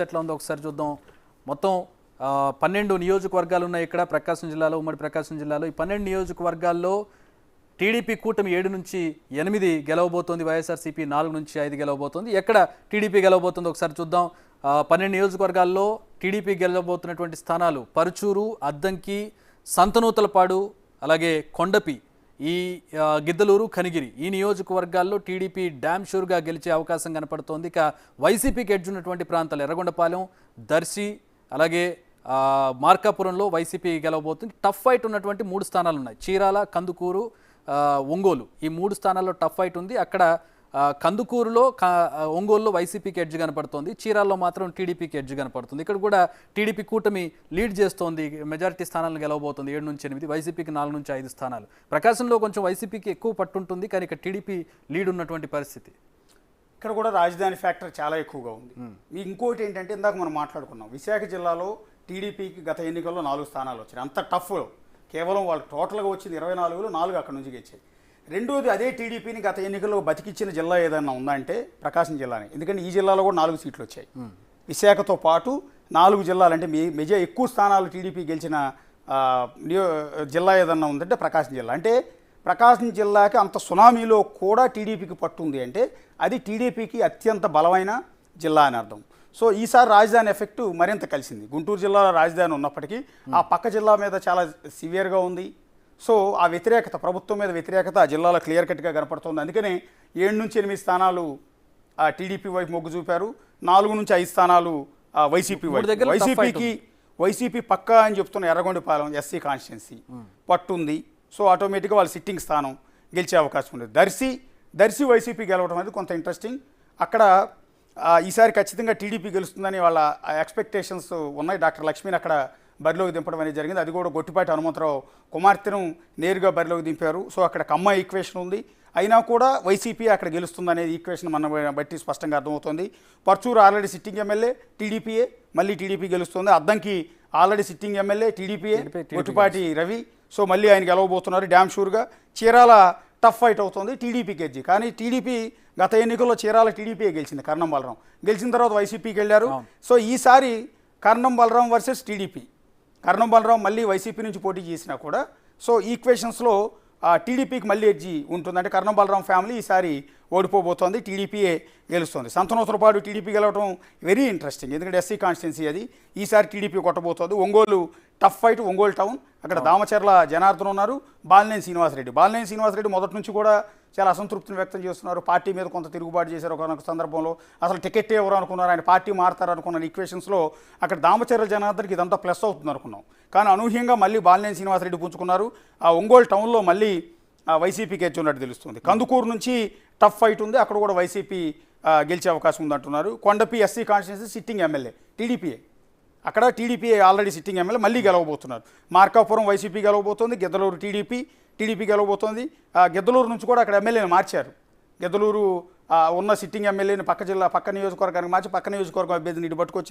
ఎట్లా ఉందో ఒకసారి చూద్దాం. మొత్తం 12 నియోజకవర్గాలు ఉన్నాయి ఇక్కడ ప్రకాశం జిల్లాలో, ఉమ్మడి ప్రకాశం జిల్లాలో. ఈ 12 నియోజకవర్గాల్లో టీడీపీ కూటమి 7 నుంచి 8 గెలవబోతోంది, వైఎస్ఆర్సీపీ 4 నుంచి 5 గెలవబోతోంది. ఎక్కడ టీడీపీ గెలవబోతుందో ఒకసారి చూద్దాం. 12 నియోజకవర్గాల్లో టీడీపీ గెలవబోతున్నటువంటి స్థానాలు పరుచూరు, అద్దంకి, సంతనూతలపాడు, అలాగే కొండపి, ఈ గిద్దలూరు, కనిగిరి, ఈ నియోజకవర్గాల్లో టీడీపీ డ్యామ్ షూర్గా గెలిచే అవకాశం కనపడుతోంది. ఇక వైసీపీకి ఎడ్జ్ ఉన్నటువంటి ప్రాంతాలు ఎర్రగొండపాలెం, దర్శి, అలాగే మార్కాపురంలో వైసీపీ గెలవబోతుంది. టఫ్ ఫైట్ ఉన్నటువంటి 3 స్థానాలు ఉన్నాయి. చీరాల, కందుకూరు, ఒంగోలు, ఈ 3 స్థానాల్లో టఫ్ ఫైట్ ఉంది. అక్కడ కందుకూరులో, ఒంగోలులో వైసీపీకి ఎడ్జ్ కనపడుతోంది, చీరాల్లో మాత్రం టీడీపీకి ఎడ్జ్ కనపడుతుంది. ఇక్కడ కూడా టీడీపీ కూటమి లీడ్ చేస్తోంది, మెజారిటీ స్థానాలను గెలవబోతుంది, 7 నుంచి 8, వైసీపీకి 4 నుంచి 5 స్థానాలు. ప్రకాశంలో కొంచెం వైసీపీకి ఎక్కువ పట్టుంటుంది, కానీ ఇక్కడ టీడీపీ లీడ్ ఉన్నటువంటి పరిస్థితి. ఇక్కడ కూడా రాజధాని ఫ్యాక్టర్ చాలా ఎక్కువగా ఉంది. ఇంకోటి ఏంటంటే ఇందాక మనం మాట్లాడుకున్నాం, విశాఖ జిల్లాలో టీడీపీకి గత ఎన్నికల్లో 4 స్థానాలు వచ్చాయి. అంత టఫ్, కేవలం వాళ్ళు టోటల్గా వచ్చింది 24లో 4 అక్కడ నుంచి గెలిచాయి. రెండోది, అదే టీడీపీని గత ఎన్నికల్లో బతికిచ్చిన జిల్లా ఏదైనా ఉందంటే ప్రకాశం జిల్లానే. ఎందుకంటే ఈ జిల్లాలో కూడా 4 సీట్లు వచ్చాయి. విశాఖతో పాటు 4 జిల్లాలు, అంటే ఎక్కువ స్థానాలు టీడీపీ గెలిచిన జిల్లా ఏదన్నా ఉందంటే ప్రకాశం జిల్లా. అంటే ప్రకాశం జిల్లాకి అంత సునామీలో కూడా టీడీపీకి పట్టుంది అంటే అది టీడీపీకి అత్యంత బలమైన జిల్లా అని అర్థం. సో ఈసారి రాజధాని ఎఫెక్ట్ మరింత కలిసింది. గుంటూరు జిల్లాలో రాజధాని ఉన్నప్పటికీ ఆ పక్క జిల్లా మీద చాలా సివియర్గా ఉంది. సో ఆ వ్యతిరేకత, ప్రభుత్వం మీద వ్యతిరేకత ఆ జిల్లాలో క్లియర్ కట్గా కనపడుతుంది. అందుకనే 7 నుంచి 8 స్థానాలు టీడీపీ వైపు మొగ్గు చూపారు, 4 నుంచి 5 స్థానాలు వైసీపీ వైపు. వైసీపీ పక్కా అని చెప్తున్న ఎర్రగొండపాలెం ఎస్సీ కాన్స్టిట్యున్సీ పట్టుంది. సో ఆటోమేటిక్గా వాళ్ళ సిట్టింగ్ స్థానం గెలిచే అవకాశం ఉంది. దర్శి వైసీపీ గెలవడం అనేది కొంత ఇంట్రెస్టింగ్. అక్కడ ఈసారి ఖచ్చితంగా టీడీపీ గెలుస్తుందని వాళ్ళ ఎక్స్పెక్టేషన్స్ ఉన్నాయి. డాక్టర్ లక్ష్మిని అక్కడ బరిలోకి దింపడం అనేది జరిగింది. అది కూడా గొట్టిపాటి హనుమంతరావు కుమార్తెను నేరుగా బరిలోకి దింపారు. సో అక్కడ కమ్మ ఈక్వేషన్ ఉంది. అయినా కూడా వైసీపీ అక్కడ గెలుస్తుంది అనేది ఈక్వేషన్ మనం బట్టి స్పష్టంగా అర్థమవుతుంది. పర్చూరు ఆల్రెడీ సిట్టింగ్ ఎమ్మెల్యే టీడీపీయే, మళ్ళీ టీడీపీ గెలుస్తుంది. అద్దంకి ఆల్రెడీ సిట్టింగ్ ఎమ్మెల్యే టీడీపీయే, గొట్టిపాటి రవి. సో మళ్ళీ ఆయన గెలవబోతున్నారు డ్యామ్ షూర్గా. చీరాల టఫ్ ఫైట్ అవుతుంది, టీడీపీకి ఎడ్జి. కానీ టీడీపీ గత ఎన్నికల్లో చీరాల టీడీపీయే గెలిచింది, కర్ణం బలరాం గెలిచిన తర్వాత వైసీపీకి వెళ్ళారు. సో ఈసారి కర్ణం బలరాం వర్సెస్ టీడీపీ. కర్ణం బలరాం మళ్ళీ వైసీపీ నుంచి పోటీ చేసినా కూడా సో ఈక్వేషన్స్లో టీడీపీకి మళ్ళీ ఎడ్జి ఉంటుంది. అంటే కర్ణం బలరాం ఫ్యామిలీ ఈసారి ఓడిపోబోతోంది, టీడీపీయే గెలుస్తుంది. సంతనూతలపాడు టీడీపీ గెలవడం వెరీ ఇంట్రెస్టింగ్, ఎందుకంటే ఎస్సీ కాన్స్టిట్యున్సీ అది. ఈసారి టీడీపీ కొట్టబోతోంది. Ongole tough fight, Ongole town. అక్కడ దామచర్ల జనార్దన్ ఉన్నారు, బాలినేని శ్రీనివాసరెడ్డి మొదటి నుంచి కూడా చాలా అసంతృప్తిని వ్యక్తం చేస్తున్నారు. పార్టీ మీద కొంత తిరుగుబాటు చేశారు ఒకనొక సందర్భంలో. అసలు టికెట్ ఎవరు అనుకున్నారు, ఆయన పార్టీ మారుతారు అనుకున్న ఈక్వేషన్స్లో అక్కడ దామచర్ల జనార్దన్కి ఇదంతా ప్లస్ అవుతుంది అనుకున్నాం. కానీ అనూహ్యంగా మళ్ళీ బాలినేని శ్రీనివాసరెడ్డి పుంజుకున్నారు. ఆ ఒంగోలు టౌన్లో మళ్ళీ వైసీపీకి ఎడ్జ్ ఉన్నట్టు తెలుస్తుంది. కందుకూరు నుంచి టఫ్ ఫైట్ ఉంది, అక్కడ కూడా వైసీపీ గెలిచే అవకాశం ఉందంటున్నారు. Kondapi SC constituency sitting MLA టీడీపీయే, అక్కడ టీడీపీ ఆల్రెడీ సిట్టింగ్ ఎమ్మెల్యే మళ్ళీ గెలవబోతున్నారు. మార్కాపురం వైసీపీ గెలవబోతోంది, గిద్దలూరు టీడీపీ గెలవబోతోంది. గిద్దలూరు నుంచి కూడా అక్కడ ఎమ్మెల్యేని మార్చారు. గిద్దలూరు ఉన్న సిట్టింగ్ ఎమ్మెల్యేని పక్క నియోజకవర్గానికి మార్చి పక్క నియోజకవర్గం అభ్యర్థిని ఇటు పట్టుకొచ్చారు.